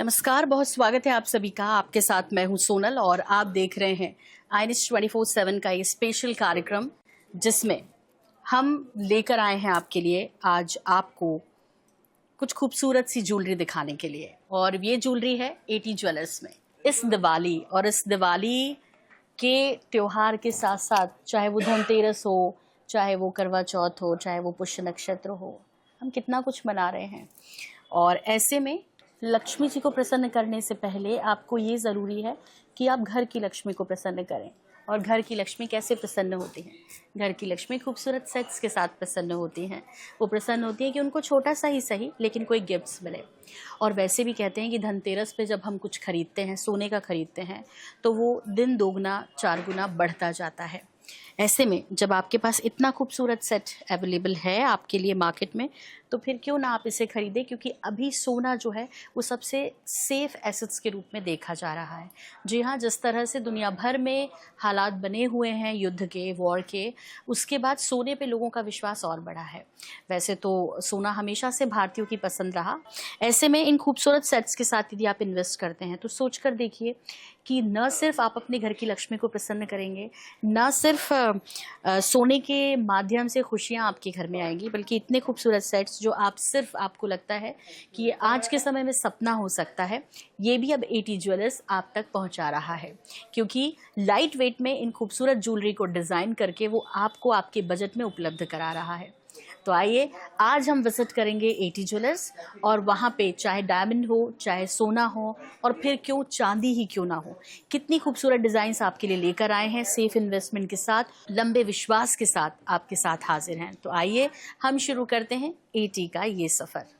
नमस्कार, बहुत स्वागत है आप सभी का। आपके साथ मैं हूं सोनल और आप देख रहे हैं INS 24/7 का ये स्पेशल कार्यक्रम, जिसमें हम लेकर आए हैं आपके लिए आज आपको कुछ खूबसूरत सी ज्वेलरी दिखाने के लिए। और ये ज्वेलरी है AT ज्वेलर्स में। इस दिवाली के त्योहार के साथ साथ, चाहे वो धनतेरस हो, चाहे वो करवा चौथ हो, चाहे वो पुष्य नक्षत्र हो, हम कितना कुछ मना रहे हैं। और ऐसे में लक्ष्मी जी को प्रसन्न करने से पहले आपको ये ज़रूरी है कि आप घर की लक्ष्मी को प्रसन्न करें। और घर की लक्ष्मी कैसे प्रसन्न होती हैं? घर की लक्ष्मी खूबसूरत सेट्स के साथ प्रसन्न होती हैं। वो प्रसन्न होती हैं कि उनको छोटा सा ही सही लेकिन कोई गिफ्ट्स मिले। और वैसे भी कहते हैं कि धनतेरस पे जब हम कुछ खरीदते हैं, सोने का खरीदते हैं, तो वो दिन दोगुना चार गुना बढ़ता जाता है। ऐसे में जब आपके पास इतना खूबसूरत सेट अवेलेबल है आपके लिए मार्केट में, तो फिर क्यों ना आप इसे खरीदें, क्योंकि अभी सोना जो है वो सबसे सेफ एसेट्स के रूप में देखा जा रहा है। जी हाँ, जिस तरह से दुनिया भर में हालात बने हुए हैं युद्ध के, वॉर के, उसके बाद सोने पे लोगों का विश्वास और बढ़ा है। वैसे तो सोना हमेशा से भारतीयों की पसंद रहा। ऐसे में इन खूबसूरत सेट्स के साथ यदि आप इन्वेस्ट करते हैं तो सोच कर देखिए कि न सिर्फ आप अपने घर की लक्ष्मी को प्रसन्न करेंगे, न सिर्फ सोने के माध्यम से खुशियां आपके घर में आएंगी, बल्कि इतने खूबसूरत सेट्स जो आपको लगता है कि ये आज के समय में सपना हो सकता है, ये भी अब AT ज्वेलर्स आप तक पहुंचा रहा है। क्योंकि लाइट वेट में इन खूबसूरत ज्वेलरी को डिज़ाइन करके वो आपको आपके बजट में उपलब्ध करा रहा है। तो आइए आज हम विजिट करेंगे AT ज्वेलर्स, और वहाँ पे चाहे डायमंड हो, चाहे सोना हो, और फिर क्यों चांदी ही क्यों ना हो, कितनी खूबसूरत डिज़ाइंस आपके लिए लेकर आए हैं। सेफ इन्वेस्टमेंट के साथ, लंबे विश्वास के साथ आपके साथ हाजिर हैं। तो आइए हम शुरू करते हैं AT का ये सफ़र।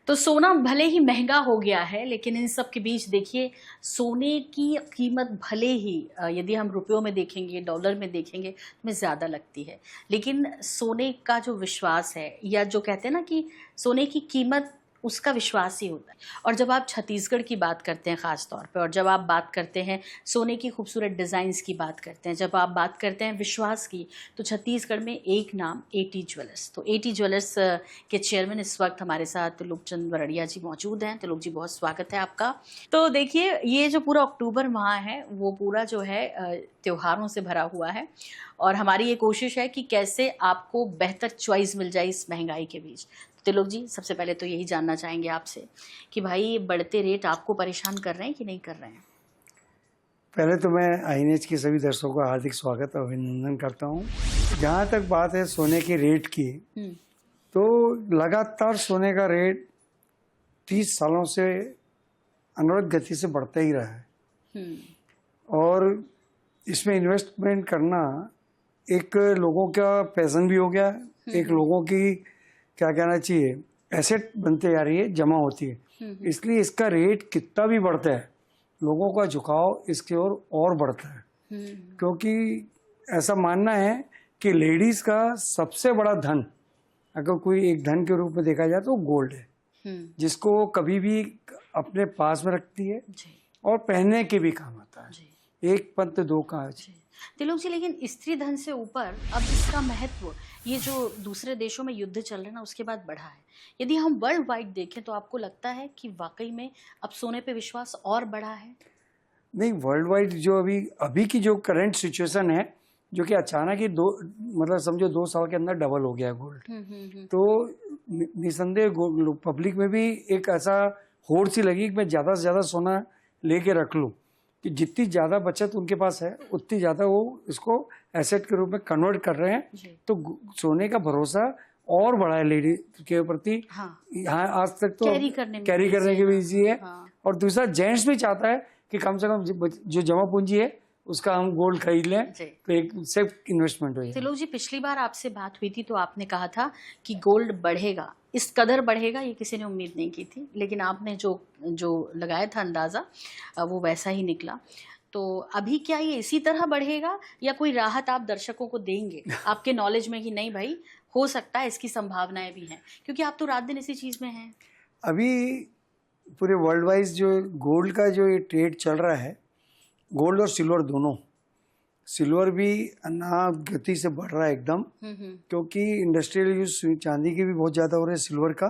तो सोना भले ही महंगा हो गया है, लेकिन इन सब के बीच देखिए, सोने की कीमत भले ही यदि हम रुपयों में देखेंगे, डॉलर में देखेंगे, हमें ज़्यादा लगती है, लेकिन सोने का जो विश्वास है, या जो कहते हैं ना कि सोने की कीमत, उसका विश्वास ही होता है। और जब आप छत्तीसगढ़ की बात करते हैं ख़ास तौर पे, और जब आप बात करते हैं सोने की खूबसूरत डिज़ाइंस की बात करते हैं, जब आप बात करते हैं विश्वास की, तो छत्तीसगढ़ में एक नाम AT ज्वेलर्स। तो AT ज्वेलर्स के चेयरमैन इस वक्त हमारे साथ त्रिलोक चंद वरड़िया जी मौजूद हैं। त्रिलोक जी, बहुत स्वागत है आपका। तो देखिए, ये जो पूरा अक्टूबर माह है वो पूरा जो है त्योहारों से भरा हुआ है, और हमारी ये कोशिश है कि कैसे आपको बेहतर चॉइस मिल जाए इस महंगाई के बीच। त्रिलोक जी, सबसे पहले तो यही जानना चाहेंगे आपसे कि भाई, ये बढ़ते रेट आपको परेशान कर रहे हैं कि नहीं कर रहे हैं? पहले तो मैं INS के सभी दर्शकों का हार्दिक स्वागत और अभिनंदन करता हूँ। जहाँ तक बात है सोने के रेट की, तो लगातार सोने का रेट 30 सालों से अनवरत गति से बढ़ता ही रहा है। और इसमें इन्वेस्टमेंट करना एक लोगों का पैशन भी हो गया, एक लोगों की क्या कहना चाहिए, एसेट बनते जा रही है, जमा होती है। इसलिए इसका रेट कितना भी बढ़ता है, लोगों का झुकाव इसके ओर और बढ़ता है। क्योंकि ऐसा मानना है कि लेडीज का सबसे बड़ा धन, अगर कोई एक धन के रूप में देखा जाए, तो गोल्ड है, जिसको वो कभी भी अपने पास में रखती है और पहनने के भी काम आता है। एक पंथ दो काज। त्रिलोक जी, लेकिन स्त्री धन से ऊपर अब इसका महत्व, ये जो दूसरे देशों में युद्ध चल रहे हैं ना, उसके बाद बढ़ा है। यदि हम वर्ल्ड वाइड देखें तो आपको लगता है कि वाकई में अब सोने पे विश्वास और बढ़ा है? नहीं, वर्ल्ड वाइड जो अभी की जो करंट सिचुएशन है, जो कि अचानक ही मतलब समझो 2 साल के अंदर डबल हो गया गोल्ड, तो निसंदेह पब्लिक में भी एक ऐसा होड़ सी लगी कि मैं ज़्यादा से ज़्यादा सोना लेके रख लूँ, कि जितनी ज़्यादा बचत उनके पास है उतनी ज़्यादा वो इसको एसेट के रूप में कन्वर्ट कर रहे हैं। तो सोने का भरोसा और बढ़ा है लेडी के प्रति। यहाँ आज तक तो कैरी करने के भी ईजी है। और दूसरा, जेंट्स भी चाहता है कि कम से कम जो जमा पूंजी है उसका हम गोल्ड खरीद लें, तो एक सेफ इन्वेस्टमेंट हो जाए। त्रिलोक जी, पिछली बार आपसे बात हुई थी तो आपने कहा था कि गोल्ड बढ़ेगा, इस कदर बढ़ेगा ये किसी ने उम्मीद नहीं की थी, लेकिन आपने जो लगाया था अंदाज़ा, वो वैसा ही निकला। तो अभी क्या ये इसी तरह बढ़ेगा, या कोई राहत आप दर्शकों को देंगे आपके नॉलेज में कि नहीं भाई, हो सकता है, इसकी संभावनाएं भी हैं, क्योंकि आप तो रात दिन इसी चीज़ में हैं? अभी पूरे वर्ल्ड वाइज जो गोल्ड का जो ये ट्रेड चल रहा है, गोल्ड और सिल्वर दोनों, सिल्वर भी ना गति से बढ़ रहा है एकदम, क्योंकि इंडस्ट्रियल यूज चांदी की भी बहुत ज़्यादा हो रहा है सिल्वर का।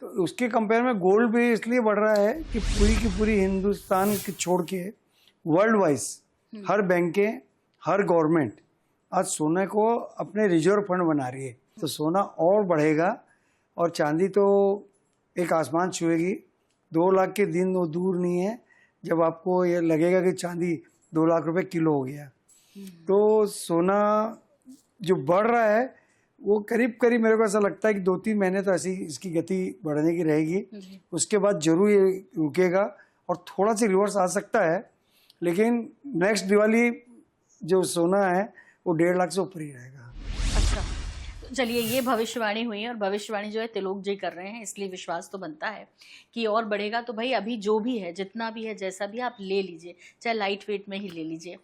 तो उसके कंपेयर में गोल्ड भी इसलिए बढ़ रहा है कि पूरी की पूरी हिंदुस्तान के छोड़ के वर्ल्ड वाइज हर बैंकें, हर गवर्नमेंट आज सोने को अपने रिजर्व फंड बना रही है। तो सोना और बढ़ेगा और चांदी तो एक आसमान छुएगी। 2 लाख के दिन वो दूर नहीं है जब आपको ये लगेगा कि चांदी 2 लाख रुपए किलो हो गया। तो सोना जो बढ़ रहा है वो करीब करीब मेरे को ऐसा लगता है कि 2-3 महीने तो ऐसी इसकी गति बढ़ने की रहेगी। उसके बाद जरूर ये रुकेगा और थोड़ा सा रिवर्स आ सकता है, लेकिन नेक्स्ट दिवाली जो सोना है वो 1.5 लाख से ऊपर ही रहेगा। अच्छा, चलिए ये भविष्यवाणी हुई है और भविष्यवाणी जो है तिलोक जी कर रहे हैं, इसलिए विश्वास तो बनता है कि और बढ़ेगा। तो भाई अभी जो भी है, जितना भी है, जैसा भी आप ले लीजिए, चाहे लाइट वेट में ही ले लीजिए।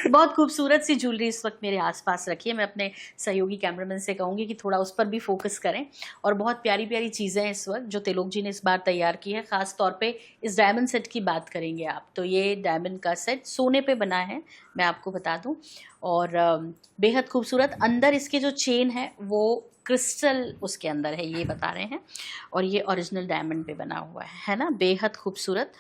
बहुत खूबसूरत सी ज्वेलरी इस वक्त मेरे आसपास रखी है। मैं अपने सहयोगी कैमरामैन से कहूँगी कि थोड़ा उस पर भी फोकस करें। और बहुत प्यारी प्यारी चीज़ें हैं इस वक्त जो तिलोक जी ने इस बार तैयार की है। ख़ास तौर पर इस डायमंड सेट की बात करेंगे आप, तो ये डायमंड का सेट सोने पर बना है, मैं आपको बता दूँ, और बेहद खूबसूरत। अंदर इसके जो चेन है वो क्रिस्टल उसके अंदर है, ये बता रहे हैं, और ये ओरिजिनल डायमंड पे बना हुआ है ना, बेहद खूबसूरत।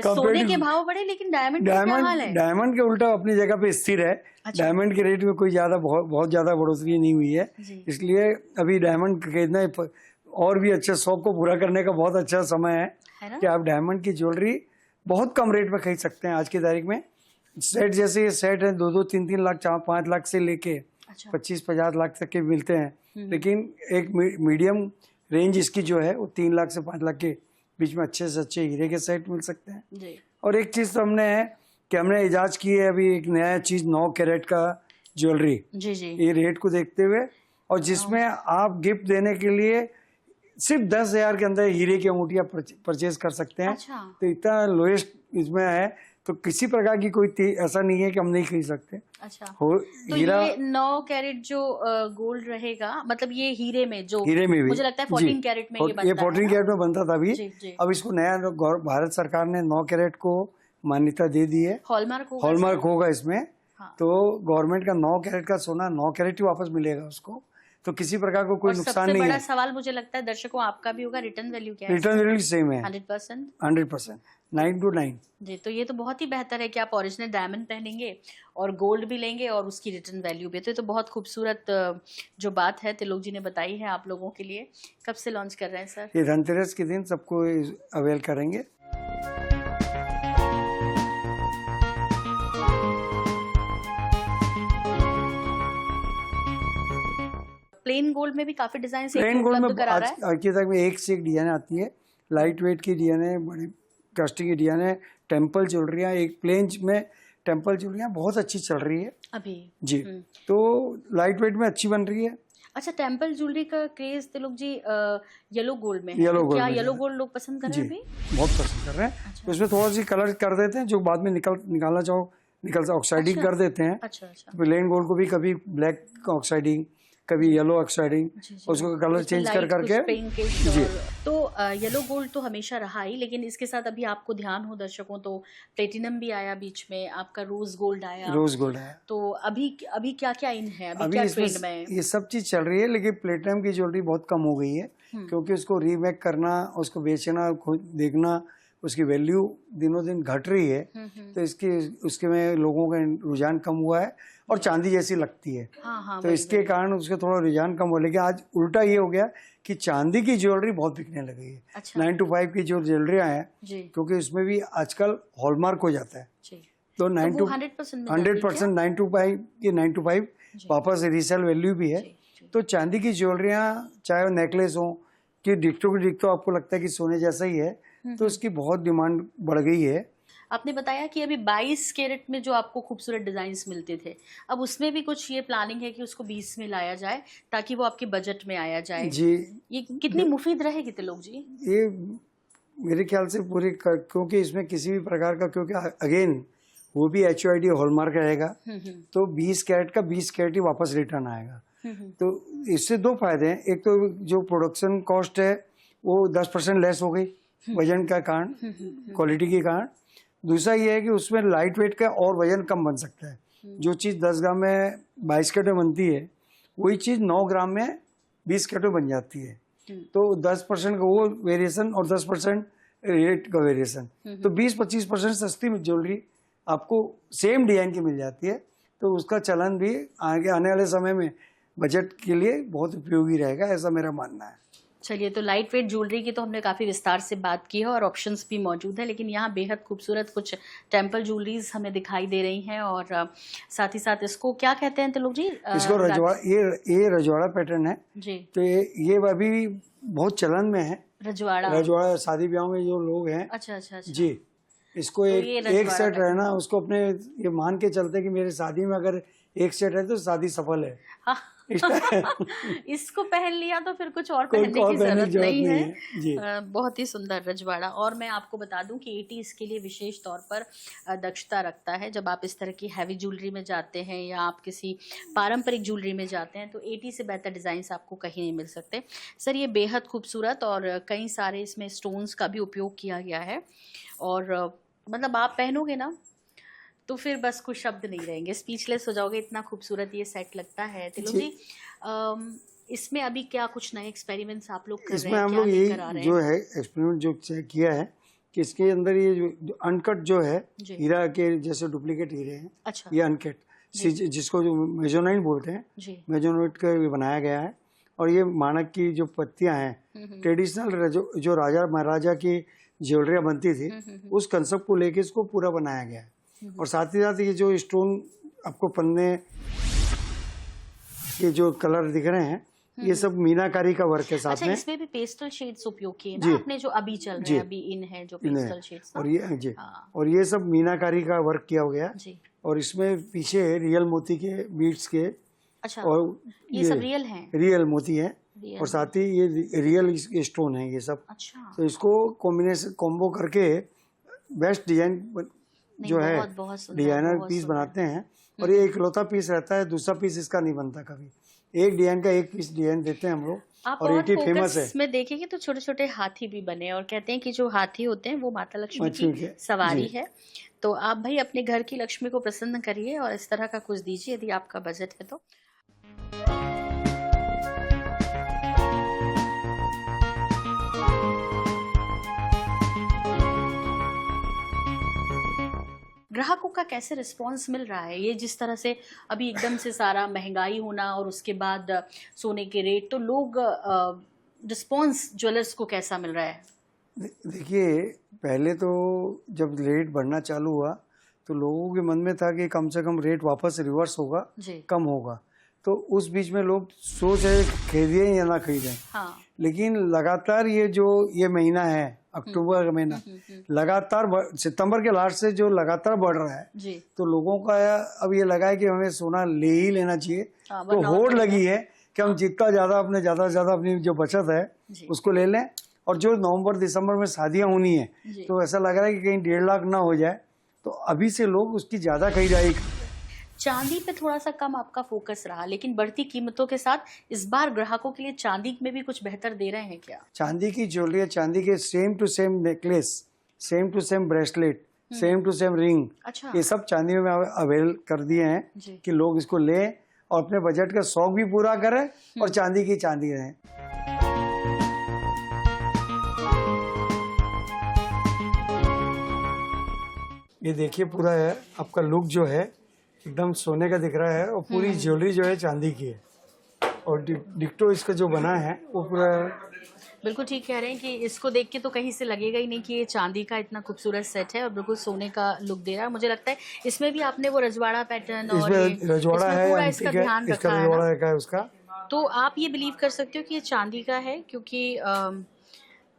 सोने के भाव बढ़े लेकिन डायमंड का क्या हाल है? डायमंड के उल्टा अपनी जगह पे स्थिर है। अच्छा। डायमंड के रेट में कोई बहुत ज्यादा बढ़ोतरी नहीं हुई है, इसलिए अभी डायमंड खरीदना और भी अच्छे शौक को पूरा करने का बहुत अच्छा समय है कि आप डायमंड की ज्वेलरी बहुत कम रेट में खरीद सकते हैं आज की तारीख में। सेट जैसे ये सेट है 2-2, 3-3 लाख, 4-5 लाख से लेके 25-50 लाख तक के मिलते हैं, लेकिन एक मीडियम रेंज इसकी जो है वो 3 लाख से 5 लाख के बीच में अच्छे से अच्छे हीरे के सेट मिल सकते हैं जी। और एक चीज तो हमने है कि हमने इजाज की है अभी एक नया चीज 9 कैरेट का ज्वेलरी जी जी, ये रेट को देखते हुए, और जिसमें आप गिफ्ट देने के लिए सिर्फ 10,000 के अंदर हीरे की अंगूठियां परचेज कर सकते हैं। अच्छा। तो इतना लोएस्ट इसमें है, तो किसी प्रकार की कोई ऐसा नहीं है कि हम नहीं खरीद सकते। अच्छा। तो हीरा ये 9 कैरेट जो गोल्ड रहेगा, मतलब ये हीरे में भी मुझे लगता है 14 कैरेट में ये बनता है। 14 कैरेट में बनता था अभी। अब इसको नया भारत सरकार ने 9 कैरेट को मान्यता दे दी है। हॉलमार्क होगा इसमें। हाँ। तो गवर्नमेंट का 9 कैरेट का सोना 9 कैरेट ही वापस मिलेगा उसको, तो किसी प्रकार को कोई नुकसान नहीं है। सबसे बड़ा सवाल मुझे लगता है दर्शकों आपका भी होगा, रिटर्न वैल्यू क्या है? रिटर्न वैल्यू सेम है 100%, 9 to 9 जी। तो ये तो बहुत ही बेहतर है कि आप ओरिजिनल डायमंड पहनेंगे और गोल्ड भी लेंगे और उसकी रिटर्न वैल्यू भी। तो ये तो बहुत खूबसूरत जो बात है तिलोक जी ने बताई है आप लोगों के लिए। कब से लॉन्च कर रहे हैं सर? ये धनतेरस के दिन सबको अवेल करेंगे। प्लेन गोल्ड में भी काफी डिजाइन उपलब्ध करा रहा है। आज तक में एक से एक डिजाइन आती है, लाइट वेट की डिजाइन है, बड़ी कास्टिंग की डिजाइन है, टेम्पल ज्वेलरियाँ, एक प्लेन में टेम्पल ज्वेलरियाँ बहुत अच्छी चल रही है अभी जी। तो लाइट वेट में अच्छी बन रही है। अच्छा, टेम्पल ज्वेलरी का क्रेज तिलोक जी येलो गोल्ड में है। क्या येलो गोल्ड लोग पसंद कर रहे हैं अभी? बहुत पसंद कर रहे हैं। अच्छा। तो इसमें थोड़ा सी कलर कर देते हैं, जो बाद में निकालना चाहो ऑक्साइडिंग कर देते हैं। अच्छा। प्लेन गोल्ड को भी कभी ब्लैक ऑक्साइडिंग, कभी येलो ऑक्साइडिंग, उसको कलर चेंज कर करके जी। तो येलो गोल्ड तो हमेशा रहा ही, लेकिन इसके साथ अभी आपको ध्यान हो दर्शकों तो प्लेटिनम भी आया बीच में, आपका रोज गोल्ड आया। तो अभी क्या क्या इन है, अभी क्या ट्रेंड में है? ये सब चीज चल रही है, लेकिन प्लेटिनम की ज्वेलरी बहुत कम हो गई है, क्योंकि उसको रीमेक करना, उसको बेचना, देखना, उसकी वैल्यू दिनों दिन घट रही है। तो उसके में लोगों का रुझान कम हुआ है और चांदी जैसी लगती है। हाँ, तो इसके कारण उसका थोड़ा रुझान कम हो, लेकिन आज उल्टा ये हो गया कि चांदी की ज्वेलरी बहुत बिकने लगी है। अच्छा। 9 to 5 की जो ज्वेलरियां हैं, क्योंकि उसमें भी आजकल हॉलमार्क हो जाता है, तो 9 to 100% 9 to 5 की 9 to 5 वापस रीसेल वैल्यू भी है। तो चांदी की ज्वेलरियां चाहे नेकलेस हो कि डिक्टो आपको लगता है कि सोने जैसा ही है, तो उसकी बहुत डिमांड बढ़ गई है। आपने बताया कि अभी 22 कैरेट में जो आपको खूबसूरत डिजाइन्स मिलते थे, अब उसमें भी कुछ ये प्लानिंग है कि उसको 20 में लाया जाए ताकि वो आपके बजट में आया जाए जी। ये कितनी मुफीद रहेगी तिलोक जी? ये मेरे ख्याल से पूरी, क्योंकि इसमें किसी भी प्रकार का, क्योंकि अगेन वो भी HUID हॉलमार्क रहेगा, तो 20 कैरेट का 20 कैरेट ही वापस रिटर्न आएगा। तो इससे दो फायदे हैं। एक तो जो प्रोडक्शन कॉस्ट है वो 10% लेस हो गई वजन का कारण, क्वालिटी के कारण। दूसरा ये है कि उसमें लाइट वेट का और वजन कम बन सकता है। जो चीज़ 10 ग्राम में 22 किलो बनती है, वही चीज़ 9 ग्राम में 20 किलो बन जाती है। तो 10% का वो वेरिएशन और 10% रेट का वेरिएशन, तो 20-25% सस्ती ज्वेलरी आपको सेम डिजाइन की मिल जाती है। तो उसका चलन भी आगे आने वाले समय में बजट के लिए बहुत उपयोगी रहेगा, ऐसा मेरा मानना है। चलिए, तो लाइट वेट ज्वेलरी की तो हमने काफ़ी विस्तार से बात की है और ऑप्शंस भी मौजूद है, लेकिन यहाँ बेहद खूबसूरत कुछ टेम्पल ज्वेलरीज हमें दिखाई दे रही हैं। और साथ ही साथ इसको क्या कहते हैं तिलक जी? इसको रजवाड़ा, ये रजवाड़ा पैटर्न है जी। तो ये अभी बहुत चलन में है। रजवाड़ा शादी ब्याह में जो लोग हैं। अच्छा। जी, इसको तो एक सेट रहना, उसको अपने ये मान के चलते कि मेरे शादी में अगर एक सेट है तो शादी सफल है। हाँ। इसको पहन लिया तो फिर कुछ और पहनने की जरूरत नहीं है। जी। बहुत ही सुंदर रजवाड़ा। और मैं आपको बता दूं कि एटी इसके लिए विशेष तौर पर दक्षता रखता है। जब आप इस तरह की हैवी ज्वेलरी में जाते हैं या आप किसी पारंपरिक ज्वेलरी में जाते हैं तो एटी से बेहतर डिजाइन आपको कहीं नहीं मिल सकते। सर, ये बेहद खूबसूरत और कई सारे इसमें स्टोन्स का भी उपयोग किया गया है। और मतलब आप पहनोगे ना तो फिर बस कुछ शब्द नहीं रहेंगे, स्पीचलेस हो जाओगे, इतना खूबसूरत ये सेट लगता है। तिलक जी, इसमें अभी क्या कुछ नए एक्सपेरिमेंट्स आप लोग कर रहे हैं? इसमें हम लोग ये जो है एक्सपेरिमेंट जो किया है कि इसके अंदर ये जो अनकट जो है हीरा के जैसे डुप्लीकेट हीरे हैं। अच्छा। ये अनकट जिसको जो मेजोनाइट बोलते हैं, मेजोनाइट का बनाया गया है। और ये मानक की जो पत्तियां हैं, ट्रेडिशनल जो राजा महाराजा की ज्वेलरियाँ बनती थी, उस कंसेप्ट को लेके इसको पूरा बनाया गया है। और साथ ही साथ ये जो स्टोन आपको पन्ने ये जो कलर दिख रहे हैं, ये सब मीनाकारी का वर्क है साथ अच्छा, में। इसमें भी पेस्टल शेड्स उपयोग किए ना आपने, जो अभी चल रहे हैं, अभी इन है जो पेस्टल शेड्स। और ये जी, और ये सब मीनाकारी का वर्क किया गया जी। और इसमें पीछे रियल मोती के बीड्स के। अच्छा। और ये सब रियल हैं? रियल मोती है और साथ ही ये रियल स्टोन है ये सब। अच्छा। तो इसको कॉम्बिनेशन कॉम्बो करके बेस्ट डिजाइन जो है डिजाइनर पीस बनाते हैं। और ये इकलौता पीस रहता है, दूसरा पीस इसका नहीं बनता कभी। एक डिजाइन का एक पीस डिजाइन देते हैं हम लोग। और एटी फेमस है। इसमें देखेंगे तो छोटे छोटे हाथी भी बने, और कहते हैं कि जो हाथी होते हैं वो माता लक्ष्मी की सवारी है। तो आप भाई अपने घर की लक्ष्मी को प्रसन्न करिए और इस तरह का कुछ दीजिए यदि आपका बजट है तो। ग्राहकों का कैसे रिस्पांस मिल रहा है? ये जिस तरह से अभी एकदम से सारा महंगाई होना और उसके बाद सोने के रेट, तो लोग रिस्पांस ज्वेलर्स को कैसा मिल रहा है? देखिए, पहले तो जब रेट बढ़ना चालू हुआ तो लोगों के मन में था कि कम से कम रेट वापस रिवर्स होगा, कम होगा। तो उस बीच में लोग सोच रहे खरीदें या ना खरीदें। हाँ। लेकिन लगातार ये महीना है अक्टूबर का महीना, लगातार सितंबर के लास्ट से जो लगातार बढ़ रहा है जी। तो लोगों का अब ये लगा है कि हमें सोना ले ही लेना चाहिए। तो होड़ लगी है कि हम जितना ज्यादा ज्यादा से ज्यादा अपनी जो बचत है उसको ले लें। और जो नवंबर दिसंबर में शादियां होनी है तो ऐसा लग रहा है कि कहीं 1.5 लाख ना हो जाए, तो अभी से लोग उसकी ज्यादा खरीदारी। चांदी पे थोड़ा सा कम आपका फोकस रहा, लेकिन बढ़ती कीमतों के साथ इस बार ग्राहकों के लिए चांदी में भी कुछ बेहतर दे रहे हैं क्या? चांदी की ज्वेलरी, चांदी के same to same necklace, same to same bracelet, same to same ring, अच्छा। ये सब चांदी में अवेल कर दिए हैं कि लोग इसको लें और अपने बजट का शौक भी पूरा करें और चांदी की चांदी रहें। ये देखिए, पूरा है आपका लुक जो है एकदम सोने का दिख रहा है और पूरी ज्वेलरी जो है चांदी की है। और डिक्टो इसका जो बना है वो पूरा बिल्कुल ठीक कह रहे हैं कि इसको देख के तो कहीं से लगेगा ही नहीं कि ये चांदी का इतना खूबसूरत सेट है और बिल्कुल सोने का लुक दे रहा है। मुझे लगता है इसमें भी आपने वो रजवाड़ा पैटर्न और रजवाड़ा है, पूरा इसका ध्यान रखा है उसका। तो आप ये बिलीव कर सकते हो कि ये चांदी का है, क्योंकि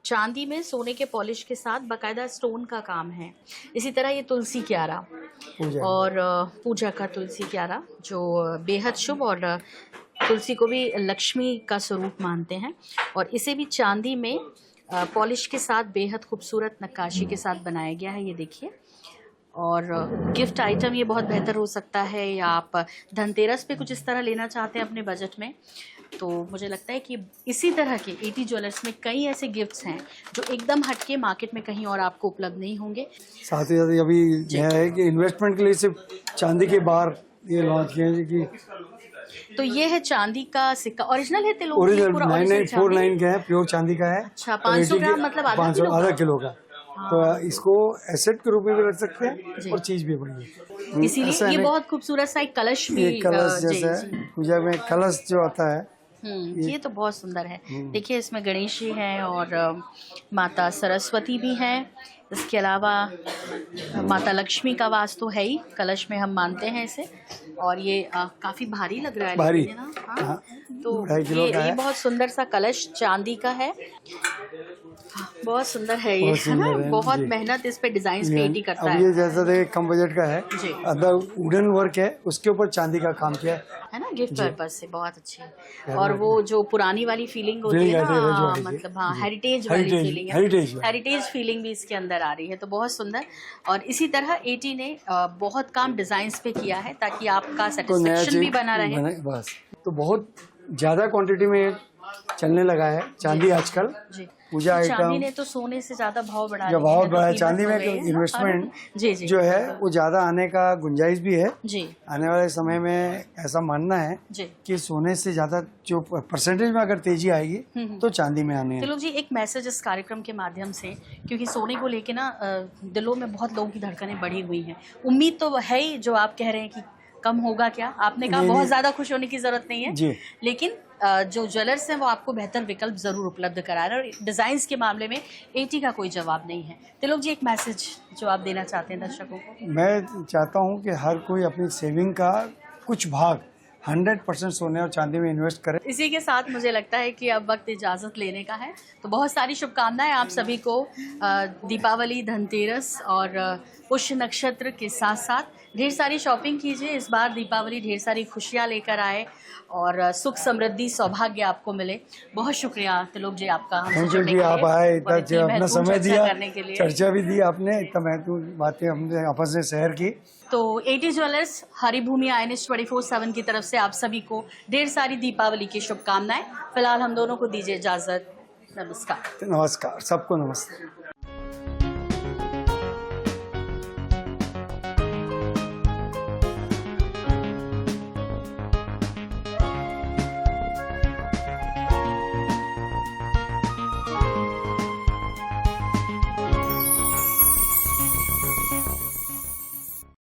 चांदी में सोने के पॉलिश के साथ बाकायदा स्टोन का काम है। इसी तरह ये तुलसी क्यारा और पूजा का तुलसी क्यारा जो बेहद शुभ, और तुलसी को भी लक्ष्मी का स्वरूप मानते हैं, और इसे भी चांदी में पॉलिश के साथ बेहद खूबसूरत नक्काशी के साथ बनाया गया है। ये देखिए, और गिफ्ट आइटम ये बहुत बेहतर हो सकता है, या आप धनतेरस पे कुछ इस तरह लेना चाहते हैं अपने बजट में, तो मुझे लगता है कि इसी तरह के एटी ज्वेलर्स में कई ऐसे गिफ्ट्स हैं जो एकदम हटके मार्केट में कहीं और आपको उपलब्ध नहीं होंगे। साथ ही साथ अभी यह है कि इन्वेस्टमेंट के लिए सिर्फ चांदी के बार ये लॉन्च किए हैं कि तो ये है चांदी का सिक्का, ओरिजिनल है तिलोक? ओरिजिनल 9949 का है, प्योर चांदी का है। अच्छा, 500 ग्राम मतलब आधा 500 किलो? आधा किलो का। तो इसको एसेट के रूप में भी रख सकते हैं और चीज भी बड़ी है। इसीलिए ये बहुत खूबसूरत सा एक कलश भी, ये कलश जैसा है, पूजा में कलश जो आता है ये तो बहुत सुंदर है। देखिए इसमें गणेश जी हैं और माता सरस्वती भी हैं। इसके अलावा माता लक्ष्मी का वास तो है ही, कलश में हम मानते हैं इसे। और ये काफी भारी लग रहा है, भारी ना? हाँ। तो 2.5 किलो का ये है। बहुत सुंदर सा कलश चांदी का है। बहुत सुंदर है ये, है ना? बहुत मेहनत इस पे डिजाइन पे एटी करता अब है। ये जैसा देखिए कम बजट का है, जी। अंदर वुडन वर्क है, उसके ऊपर चांदी का काम किया है ना, गिफ्ट पर्पज से बहुत अच्छी है। और वो जो पुरानी वाली फीलिंग होती है ना, मतलब हाँ, हेरिटेज वाली फीलिंग है, हेरिटेज फीलिंग भी इसके अंदर आ रही है, तो बहुत सुंदर। और इसी तरह एटी ने बहुत काम डिजाइन्स पे किया है ताकि आपका सेटिस्फेक्शन भी बना रहे। बस तो बहुत ज्यादा क्वांटिटी में चलने लगा है चांदी आजकल। जी। पूजा चांदी आइटम ने तो सोने से ज्यादा भाव बढ़ा जो दिया भाव है, बढ़ा है, तो चांदी में कीमत इन्वेस्टमेंट जी जो है वो ज्यादा आने का गुंजाइश भी है। जी आने वाले समय में ऐसा मानना है जी। कि सोने से ज्यादा जो परसेंटेज में अगर तेजी आएगी तो चांदी में आनी है। चलो जी, एक मैसेज इस कार्यक्रम के माध्यम से, क्योंकि सोने को लेके ना दिलों में बहुत लोगों की धड़कनें बढ़ी हुई हैं। उम्मीद तो है ही, जो आप कह रहे हैं कि कम होगा क्या, आपने कहा बहुत ज्यादा खुश होने की जरूरत नहीं है जी। लेकिन जो ज्वेलर्स हैं वो आपको बेहतर विकल्प जरूर उपलब्ध करा रहे हैं, और डिजाइन्स के मामले में एटी का कोई जवाब नहीं है। तिलोक जी, एक मैसेज जो आप देना चाहते हैं दर्शकों को? मैं चाहता हूँ कि हर कोई अपनी सेविंग का कुछ भाग 100% सोने और चांदी में इन्वेस्ट करे। इसी के साथ मुझे लगता है कि अब वक्त इजाज़त लेने का है, तो बहुत सारी शुभकामनाएं आप सभी को दीपावली, धनतेरस और पुष्य नक्षत्र के साथ साथ। ढेर सारी शॉपिंग कीजिए, इस बार दीपावली ढेर सारी खुशियां लेकर आए और सुख समृद्धि सौभाग्य आपको मिले। बहुत शुक्रिया तिलोक जी आपका, थैंक यू जी, आप आए, इतना अपना समय दिया, चर्चा भी दी आपने, इतना महत्वपूर्ण बातें हमने आपस में शेयर की। तो एटी ज्वेलर्स हरिभूमि INS 24/7 की तरफ से आप सभी को ढेर सारी दीपावली की शुभकामनाएं। फिलहाल हम दोनों को दीजिए इजाजत। नमस्कार। नमस्कार, सबको नमस्ते।